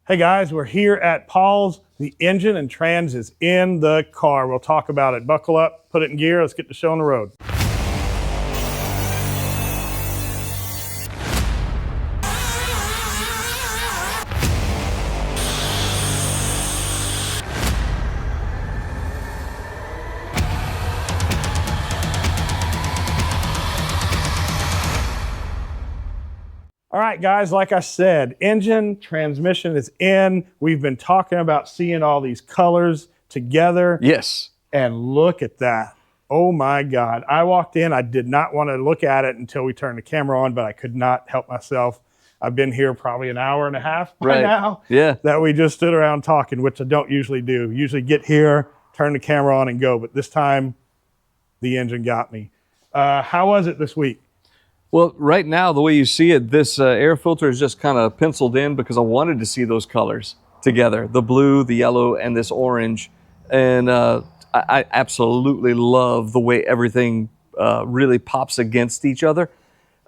Hey guys, we're here at Paul's. The engine and trans is in the car. We'll talk about it. Buckle up, put it in gear. Let's get the show on the road. All right, guys, like I said, engine, transmission is in. We've been talking about seeing all these colors together. Yes. And look at that. Oh my God. I walked in, I did not want to look at it until we turned the camera on, but I could not help myself. I've been here probably an hour and a half by now that we just stood around talking, which I don't usually do. Usually get here, turn the camera on and go, but this time the engine got me. How was it this week? Well, right now, the way you see it, this air filter is just kind of penciled in because I wanted to see those colors together, the blue, the yellow, and this orange. And I absolutely love the way everything really pops against each other.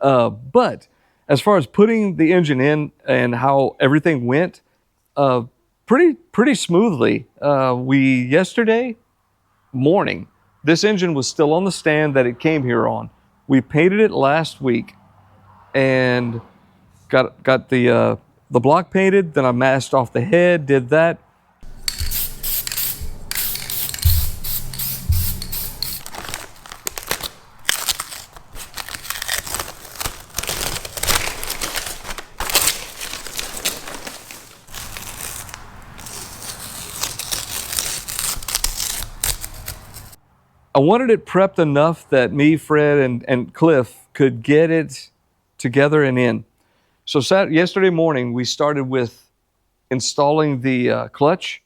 But as far as putting the engine in and how everything went, pretty smoothly. Yesterday morning, this engine was still on the stand that it came here on. We painted it last week and got the block painted. Then I masked off the head, did that. I wanted it prepped enough that me, Fred, and Cliff could get it together and in. So yesterday morning, we started with installing the clutch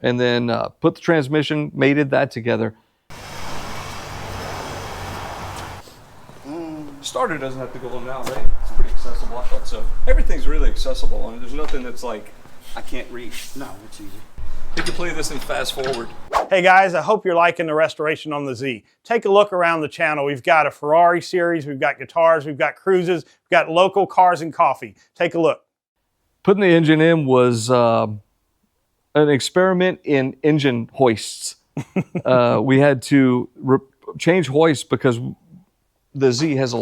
and then put the transmission, mated that together. Starter doesn't have to go on now, right? It's pretty accessible, I thought so. Everything's really accessible. I mean, there's nothing that's like, I can't reach. No, it's easy. You can play this in fast forward. Hey guys, I hope you're liking the restoration on the Z. Take a look around the channel. We've got a Ferrari series, we've got guitars, we've got cruises, we've got local cars and coffee. Take a look. Putting the engine in was an experiment in engine hoists. We had to change hoists because the Z has,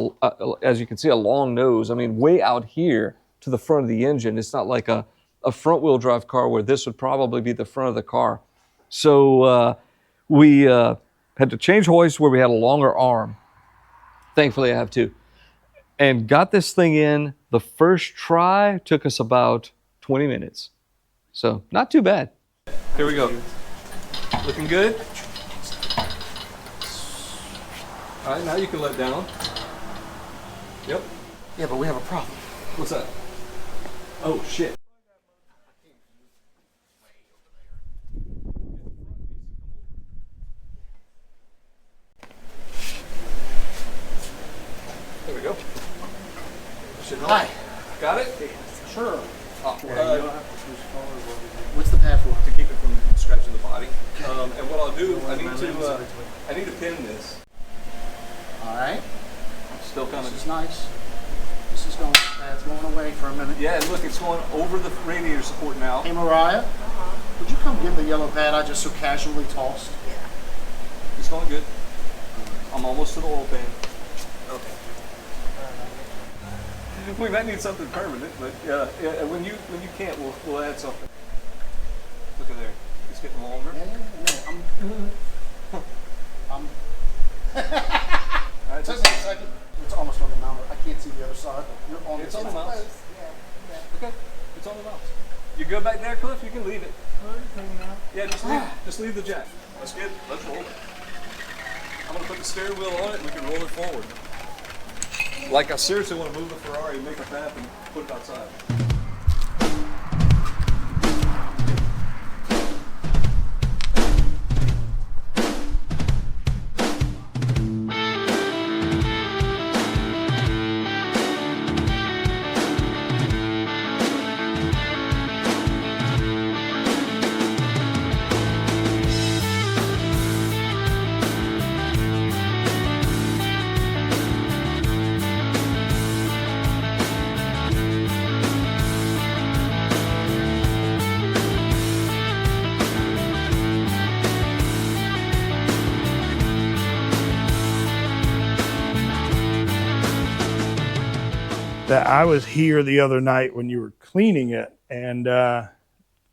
as you can see, a long nose. I mean, way out here to the front of the engine. It's not like a front-wheel drive car where this would probably be the front of the car. So we had to change hoist where we had a longer arm. Thankfully, I have two. And got this thing in. The first try took us about 20 minutes. So not too bad. Here we go. Looking good? All right, now you can let down. Yep. Yeah, but we have a problem. What's that? Oh, shit. There we go. Hi. Got it? Sure. What's the pad for? To keep it from scratching the body. And what I'll do, I need to pin this. All right. Still kind of. This is nice. This is going. Pad's going away for a minute. Yeah, and look, it's going over the radiator support now. Hey, Mariah, would you come get the yellow pad I just so casually tossed? Yeah. It's going good. I'm almost to the oil pan. Okay. We might need something permanent, but yeah, when you can't, we'll add something. Look at there, it's getting longer. All right, take me a second. It's almost on the mount. I can't see the other side. You're on it's on the mount. Okay, it's on the mount. You go back there, Cliff. You can leave it. Yeah, just leave the jack. That's good. Let's roll it. I'm gonna put the steering wheel on it, and we can roll it forward. Like I seriously want to move the Ferrari and make a path and put it outside. that I was here the other night when you were cleaning it, and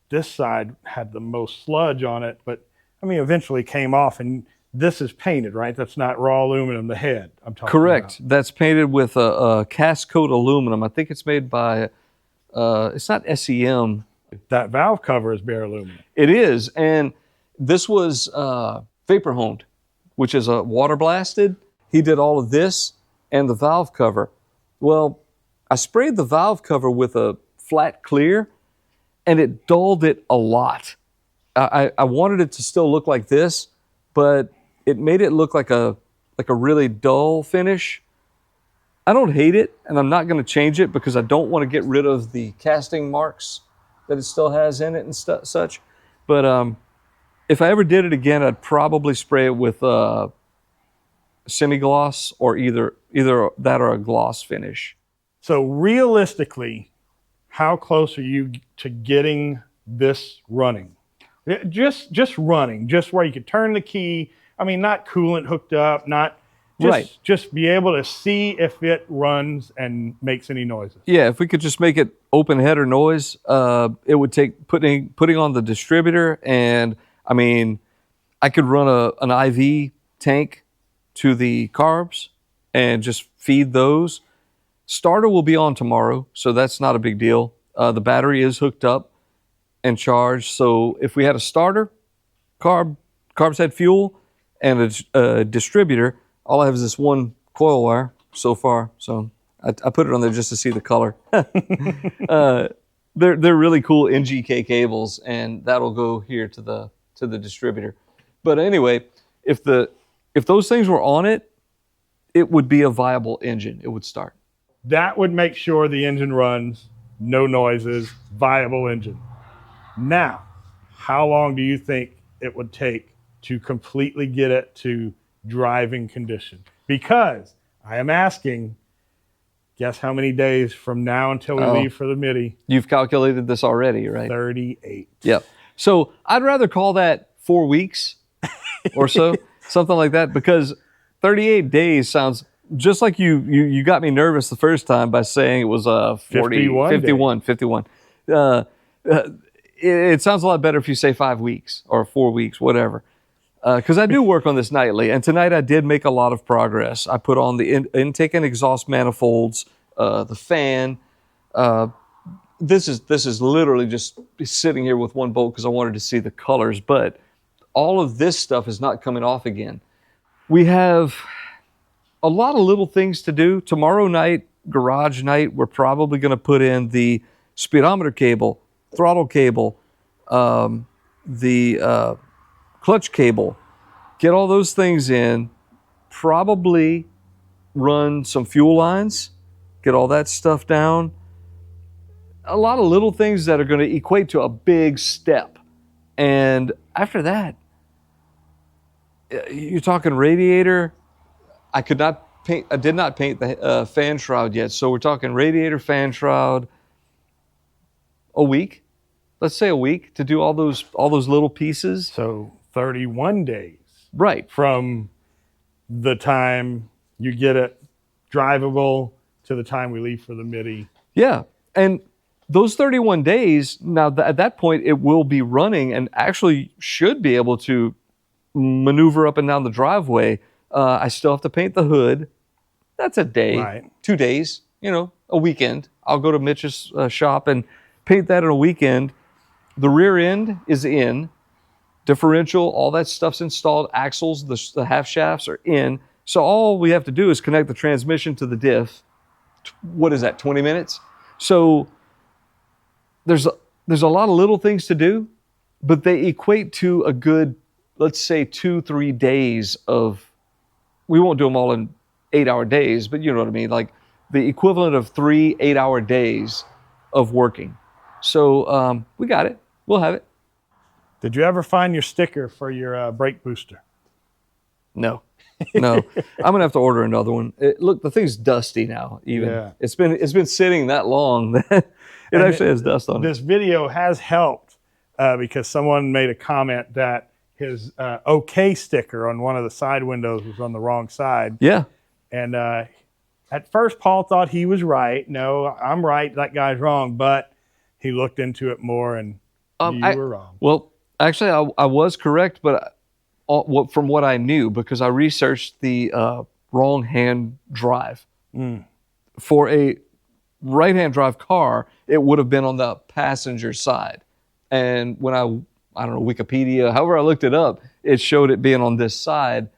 this side had the most sludge on it, but I mean, eventually came off. And this is painted, right? That's not raw aluminum, the head I'm talking Correct. about. That's painted with a cast coat aluminum. I think it's made by, it's not SEM. That valve cover is bare aluminum. It is. And this was vapor honed, which is a water blasted. He did all of this and the valve cover. Well, I sprayed the valve cover with a flat clear, and it dulled it a lot. I wanted it to still look like this, but it made it look like a really dull finish. I don't hate it, and I'm not going to change it because I don't want to get rid of the casting marks that it still has in it and such. But if I ever did it again, I'd probably spray it with semi-gloss or either that or a gloss finish. So realistically, how close are you to getting this running? Just running, just where you could turn the key. I mean, not coolant hooked up, not just, right. Just be able to see if it runs and makes any noises. Yeah, if we could just make it open header noise, it would take putting on the distributor, and I mean, I could run an IV tank to the carbs and just feed those. Starter will be on tomorrow, so that's not a big deal. The battery is hooked up and charged, so if we had a starter, carbs had fuel, and a distributor, all I have is this one coil wire so far, so I put it on there just to see the color. They're really cool NGK cables, and that'll go here to the distributor. But anyway, if those things were on it, it would be a viable engine. It would start. That would make sure the engine runs, no noises, viable engine. Now, how long do you think it would take to completely get it to driving condition? Because I am asking, guess how many days from now until we leave for the Midi? You've calculated this already, right? 38. Yep. So I'd rather call that 4 weeks or so, something like that, because 38 days sounds just like you got me nervous the first time by saying it was 51. It sounds a lot better if you say 5 weeks or 4 weeks, whatever. Because I do work on this nightly, and tonight I did make a lot of progress. I put on the intake and exhaust manifolds, the fan. This is literally just sitting here with one bolt because I wanted to see the colors, but all of this stuff is not coming off again. We have a lot of little things to do. Tomorrow night, garage night, we're probably going to put in the speedometer cable, throttle cable, the clutch cable, get all those things in, probably run some fuel lines, get all that stuff down. A lot of little things that are going to equate to a big step. And after that, you're talking radiator. I did not paint the fan shroud yet. So we're talking radiator, fan shroud, a week. Let's say a week to do all those little pieces. So 31 days. Right. From the time you get it drivable to the time we leave for the Midi. Yeah. And those 31 days, now at that point, it will be running and actually should be able to maneuver up and down the driveway. I still have to paint the hood. That's a day, right. 2 days, a weekend. I'll go to Mitch's shop and paint that in a weekend. The rear end is in. Differential, all that stuff's installed. Axles, the half shafts are in. So all we have to do is connect the transmission to the diff. What is that, 20 minutes? So there's a lot of little things to do, but they equate to a good, let's say 2-3 days of, we won't do them all in 8-hour days, but you know what I mean? Like the equivalent of 3 8-hour days of working. So we got it. We'll have it. Did you ever find your sticker for your brake booster? No. I'm gonna have to order another one. Look, the thing's dusty now. Even yeah. It's been sitting that long that it actually has dust on it. This video has helped because someone made a comment that his OK sticker on one of the side windows was on the wrong side. Yeah. And At first, Paul thought he was right. No, I'm right. That guy's wrong. But he looked into it more, and you were wrong. Well, actually, I was correct, but from what I knew, because I researched the wrong hand drive. For a right-hand drive car, it would have been on the passenger side. And when I don't know, Wikipedia, however I looked it up, it showed it being on this side.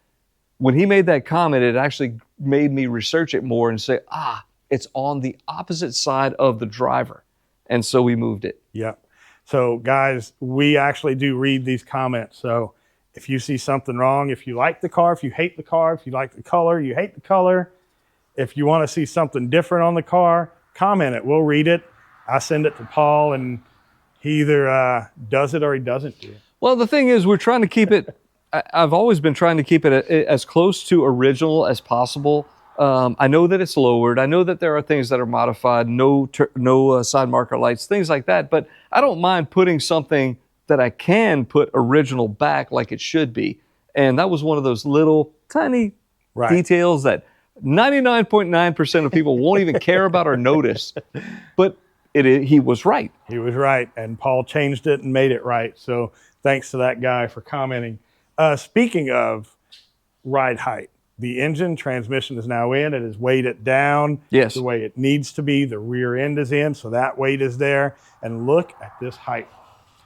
When he made that comment, it actually made me research it more and say, it's on the opposite side of the driver. And so we moved it. Yep. So guys, we actually do read these comments. So if you see something wrong, if you like the car, if you hate the car, if you like the color, you hate the color, if you want to see something different on the car, comment it. We'll read it. I send it to Paul, and he either does it or he doesn't do it. Well, the thing is, we're trying to keep it, I've always been trying to keep it as close to original as possible. I know that it's lowered. I know that there are things that are modified, no side marker lights, things like that. But I don't mind putting something that I can put original back like it should be. And that was one of those little tiny details that 99.9% of people won't even care about or notice. But he was right. He was right. And Paul changed it and made it right. So thanks to that guy for commenting. Speaking of ride height, the engine transmission is now in. It has weighted down the way it needs to be. The rear end is in, so that weight is there. And look at this height.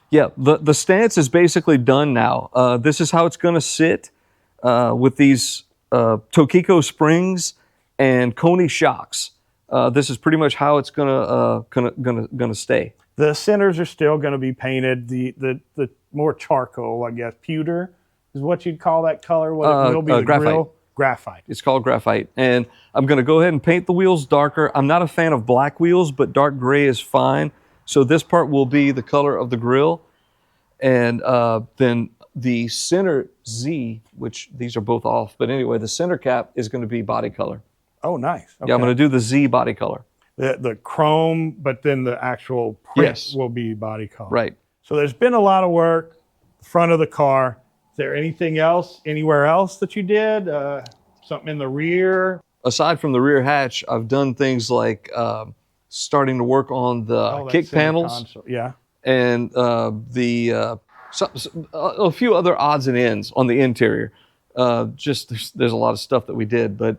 Yeah, the stance is basically done now. This is how it's going to sit with these Tokiko springs and Koni shocks. This is pretty much how it's gonna stay. The centers are still going to be painted. The more charcoal, I guess, pewter is what you'd call that color. What it will be the graphite. grill. Graphite. It's called graphite. And I'm going to go ahead and paint the wheels darker. I'm not a fan of black wheels, but dark gray is fine. So this part will be the color of the grill. And then the center Z, which these are both off, but anyway, the center cap is going to be body color. Oh, nice. Okay. Yeah, I'm going to do the Z body color. The chrome, but then the actual print will be body color. Right. So there's been a lot of work, front of the car. Is there anything else, anywhere else that you did? Something in the rear? Aside from the rear hatch, I've done things like starting to work on the kick panels. Console. Yeah. And a few other odds and ends on the interior. There's a lot of stuff that we did. But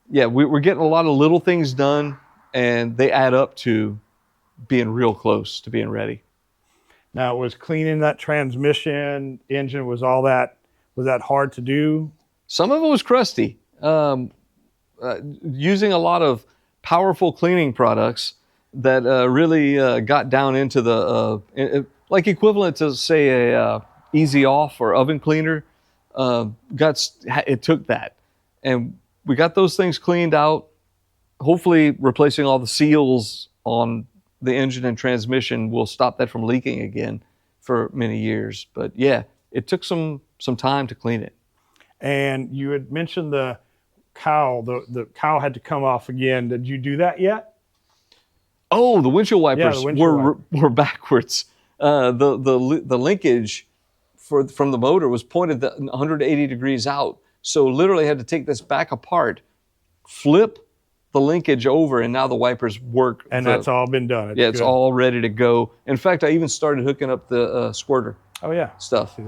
yeah, we're getting a lot of little things done, and they add up to being real close to being ready. Now, was cleaning that transmission engine, was that hard to do? Some of it was crusty. Using a lot of powerful cleaning products that really got down into the, like equivalent to, say, a Easy Off or oven cleaner. It took that. And we got those things cleaned out, hopefully replacing all the seals on the engine and transmission will stop that from leaking again for many years. But yeah, it took some time to clean it. And you had mentioned the cowl. The cowl had to come off again. Did you do that yet? Oh, the windshield wipers were backwards. The linkage from the motor was pointed 180 degrees out. So literally had to take this back apart, flip the linkage over, and now the wipers work. And that's all been done. It's all ready to go. In fact, I even started hooking up the squirter. Oh yeah, stuff.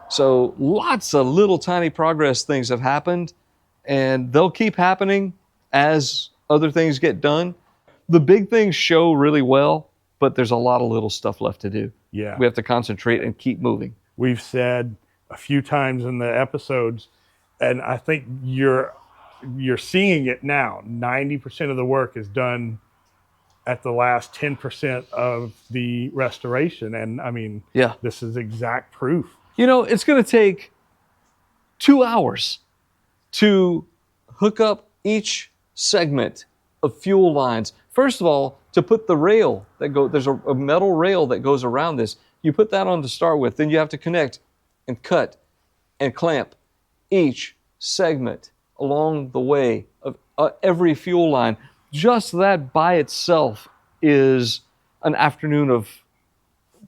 So lots of little tiny progress things have happened, and they'll keep happening as other things get done. The big things show really well, but there's a lot of little stuff left to do. Yeah, we have to concentrate and keep moving. We've said a few times in the episodes, and I think you're seeing it now. 90% of the work is done at the last 10% of the restoration. And I mean, this is exact proof. You know, it's going to take 2 hours to hook up each segment of fuel lines. First of all, to put the rail there's a metal rail that goes around this. You put that on to start with, then you have to connect and cut and clamp each segment along the way of every fuel line. Just that by itself is an afternoon of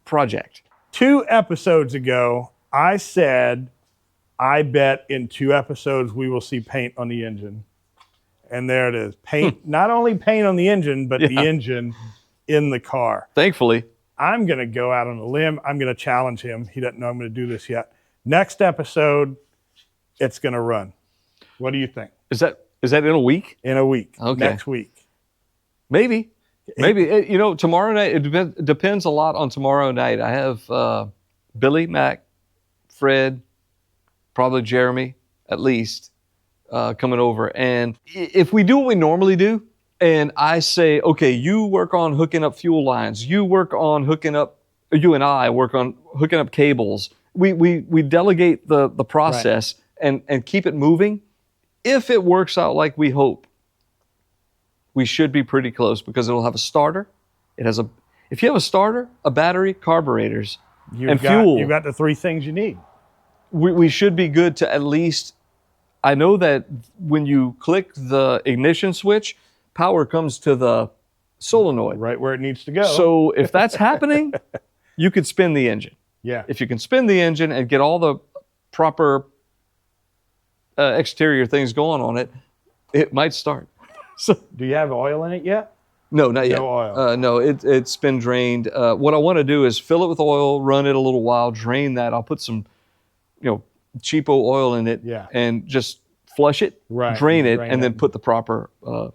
project. 2 episodes ago, I said, I bet in 2 episodes we will see paint on the engine. And there it is. Paint, not only paint on the engine, but the engine in the car. Thankfully. I'm going to go out on a limb. I'm going to challenge him. He doesn't know I'm going to do this yet. Next episode, it's going to run. What do you think? Is that in a week? In a week. Okay. Next week. Maybe. Tomorrow night, it depends a lot on tomorrow night. I have Billy, Mac, Fred, probably Jeremy, at least, coming over. And if we do what we normally do, and I say, okay, you work on hooking up fuel lines, you and I work on hooking up cables. We delegate the process and keep it moving. If it works out like we hope, we should be pretty close because it'll have a starter. If you have a starter, a battery, carburetors, fuel. You've got the three things you need. We should be good to at least, I know that when you click the ignition switch, power comes to the solenoid. Right where it needs to go. So if that's happening, you could spin the engine. Yeah. If you can spin the engine and get all the proper exterior things going on it, it might start. So, do you have oil in it yet? No, not yet. No oil. No, it's been drained. What I want to do is fill it with oil, run it a little while, drain that. I'll put some, cheapo oil in it, and just flush it, drain it, and then put the proper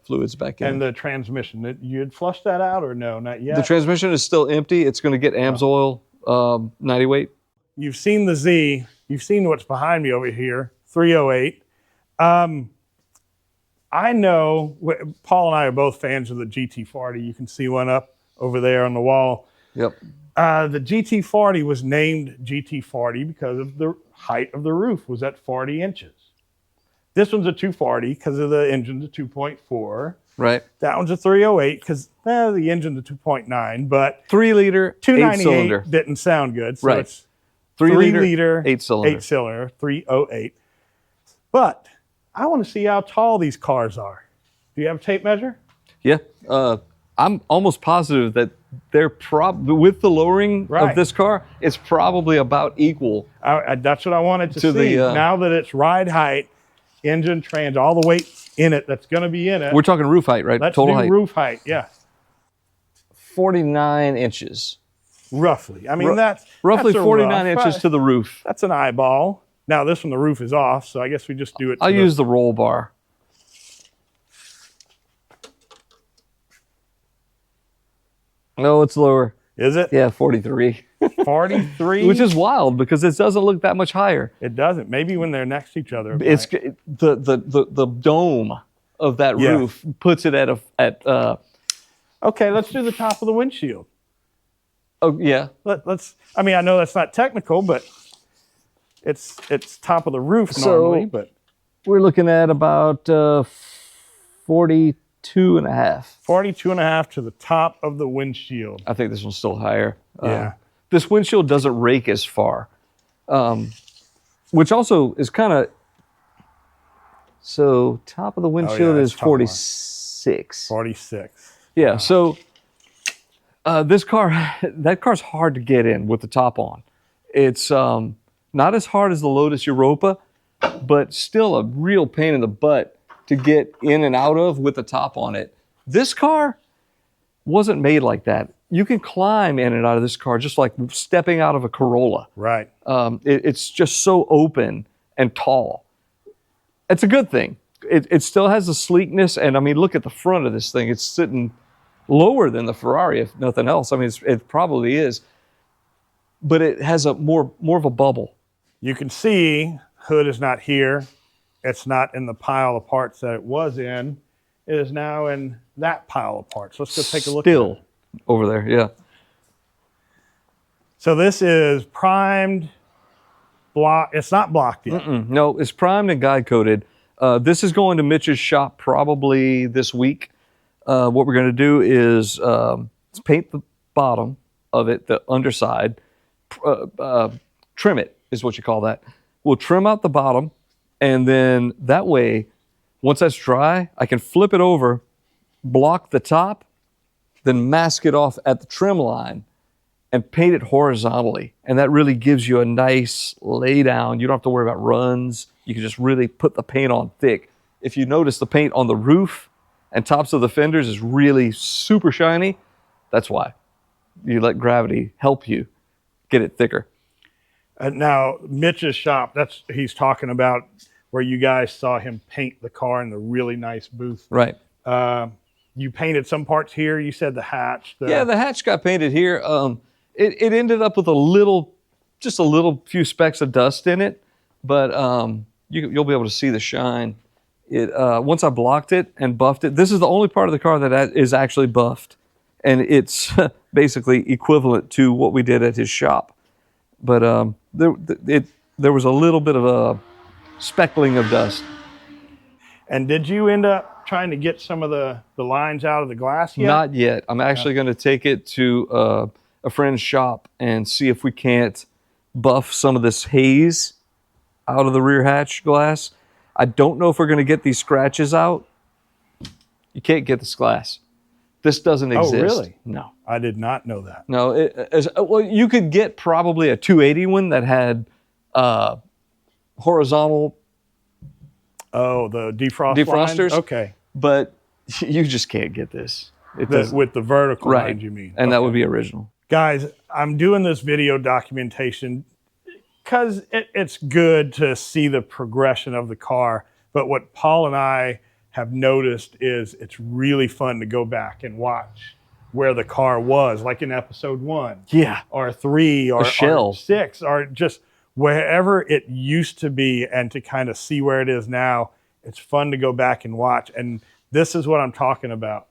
fluids back in. And the transmission, you'd flush that out or no? Not yet. The transmission is still empty. It's going to get AMSOIL 90 weight. You've seen the Z. You've seen what's behind me over here, 308. I know Paul and I are both fans of the GT40. You can see one up over there on the wall. Yep. The GT40 was named GT40 because of the height of the roof was at 40 inches. This one's a 240 because of the engine's a 2.4. Right. That one's a 308 because the engine's a 2.9, but 3 liter, 298 8-cylinder. didn't sound good. So it's 3 liter, 8-cylinder. 8-cylinder, 308. But I want to see how tall these cars are. Do you have a tape measure? Yeah. I'm almost positive that they're with the lowering of this car, it's probably about equal. That's what I wanted to see. Now that it's ride height, engine, trans, all the weight in it that's going to be in it. We're talking roof height, right? Let's Total do height. Roof height, yeah. 49 inches. Roughly. I mean, roughly that's 49 inches to the roof. That's an eyeball. Now, this one, the roof is off, so I guess we just do it. I'll use the roll bar. No, it's lower. Is it? Yeah, 43. 43? Which is wild because it doesn't look that much higher. It doesn't. Maybe when they're next to each other. It's the dome of that roof puts it at. Okay, let's do the top of the windshield. Oh yeah. Let's. I mean, I know that's not technical, but it's top of the roof normally. But we're looking at about 42 and a half. 42 and a half to the top of the windshield. I think this one's still higher. Yeah. This windshield doesn't rake as far, which also is kind of. So top of the windshield is 46. 46. Yeah. Wow. So that car's hard to get in with the top on. It's not as hard as the Lotus Europa, but still a real pain in the butt to get in and out of with the top on it. This car wasn't made like that. You can climb in and out of this car just like stepping out of a Corolla. Right. It's just so open and tall. It's a good thing. It still has the sleekness, and I mean, look at the front of this thing. It's sitting lower than the Ferrari, if nothing else. I mean, it probably is, but it has a more of a bubble. You can see hood is not here. It's not in the pile of parts that it was in. It is now in that pile of parts. Let's go take a look. Still over there, yeah. So this is primed, block. It's not blocked yet. No, it's primed and guide coated. This is going to Mitch's shop probably this week. What we're going to do is paint the bottom of it, the underside, trim it is what you call that. We'll trim out the bottom, and then that way, once that's dry, I can flip it over, block the top, then mask it off at the trim line and paint it horizontally. And that really gives you a nice lay down. You don't have to worry about runs. You can just really put the paint on thick. if you notice the paint on the roof and tops of the fenders is really super shiny, that's why. You let gravity help you get it thicker. Now, Mitch's shop, he's talking about where you guys saw him paint the car in the really nice booth. Right. You painted some parts here. You said the hatch. Yeah, the hatch got painted here. It ended up with just a little few specks of dust in it, but you'll be able to see the shine. Once I blocked it and buffed it, this is the only part of the car that is actually buffed, and it's basically equivalent to what we did at his shop. But there was a little bit of a speckling of dust. And did you end up trying to get some of the lines out of the glass yet? Not yet. I'm actually going to take it to a friend's shop and see if we can't buff some of this haze out of the rear hatch glass. I don't know if we're going to get these scratches out. You can't get this glass. This doesn't exist. Oh, really? No. I did not know that. No. Well, you could get probably a 280 one that had horizontal. Oh, the defrosters? Lines? Okay. But you just can't get this. With the vertical right. lines, you mean? And that would be original. Guys, I'm doing this video documentation because it's good to see the progression of the car. But what Paul and I have noticed is it's really fun to go back and watch where the car was, like in episode 1. Yeah. Or 3 or 6 or just wherever it used to be, and to kind of see where it is now. It's fun to go back and watch. And this is what I'm talking about.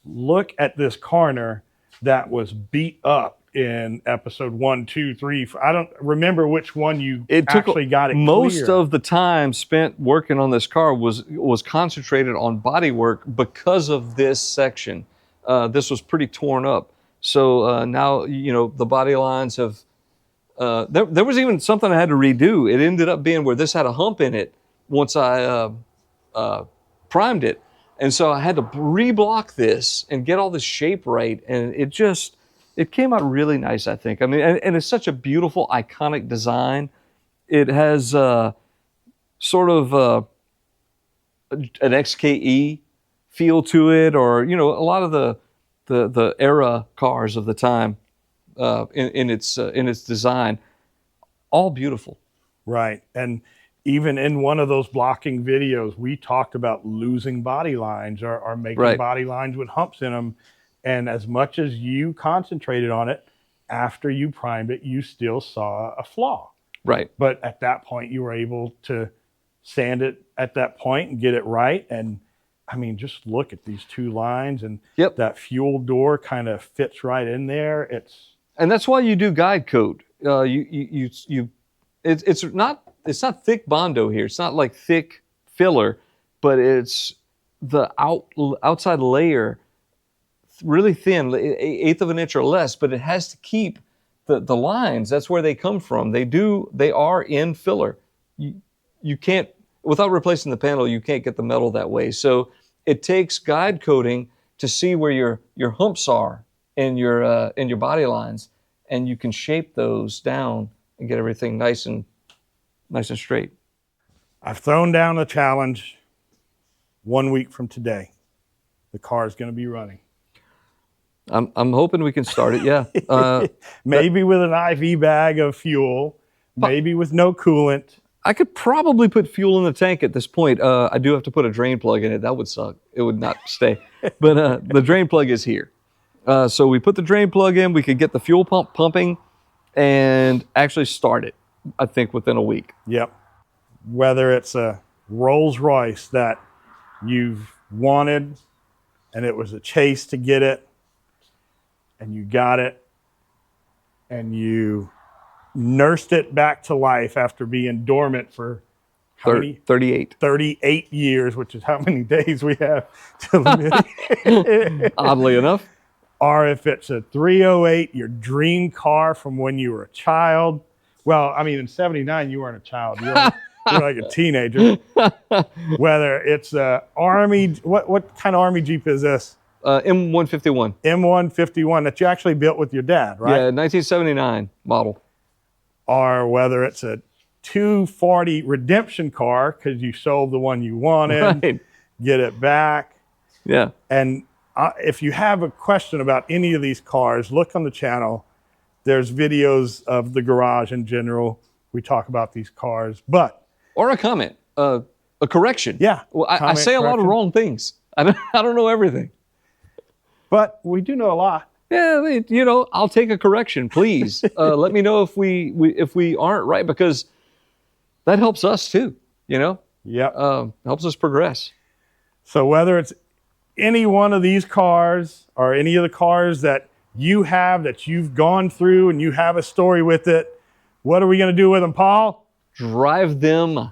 Look at this corner that was beat up in episode 1, 2, 3. I don't remember which one you actually got it most clear. of the time spent working on this car was concentrated on body work because of this section. This was pretty torn up. So now, the body lines have, there was even something I had to redo. It ended up being where this had a hump in it once I primed it. And so I had to reblock this and get all the shape right. And it came out really nice, I think. I mean, and it's such a beautiful, iconic design. It has sort of an XKE feel to it, or, a lot of the era cars of the time in its design. All beautiful. Right. And even in one of those blocking videos, we talked about losing body lines or making body lines with humps in them. And as much as you concentrated on it, after you primed it, you still saw a flaw. Right. But at that point, you were able to sand it at that point and get it right. And I mean, just look at these 2 lines, and that fuel door kind of fits right in there. And that's why you do guide coat. It's not thick Bondo here. It's not like thick filler, but it's the outside layer really thin, 1/8 of an inch or less, but it has to keep the lines. That's where they come from. They are in filler. You can't, without replacing the panel, you can't get the metal that way. So it takes guide coating to see where your humps are in your body lines, and you can shape those down and get everything nice and straight. I've thrown down the challenge. 1 week from today, the car is going to be running. I'm hoping we can start it. Yeah. Maybe with an IV bag of fuel, maybe with no coolant. I could probably put fuel in the tank at this point. I do have to put a drain plug in it. That would suck. It would not stay. But the drain plug is here. So we put the drain plug in. We could get the fuel pump pumping and actually start it, I think, within a week. Yep. Whether it's a Rolls Royce that you've wanted and it was a chase to get it, and you got it, and you nursed it back to life after being dormant for 38. 38 years, which is how many days we have till the Oddly enough. Or if it's a 308, your dream car from when you were a child. Well, I mean, in 79, you weren't a child. You're like a teenager. Whether it's a Army, what kind of Army Jeep is this? M151. M151 that you actually built with your dad, right? Yeah, 1979 model. Or whether it's a 240 redemption car because you sold the one you wanted, Right. get it back. Yeah. And if you have a question about any of these cars, look on the channel. There's videos of the garage in general. We talk about these cars, or a comment, a correction. Yeah. Well, I say a lot of wrong things. I don't know everything. But we do know a lot. Yeah, you know, I'll take a correction, please. Let me know if we aren't right, because that helps us too. You know. Yep. Helps us progress. So whether it's any one of these cars or any of the cars that you have that you've gone through and you have a story with it, what are we going to do with them, Paul? Drive them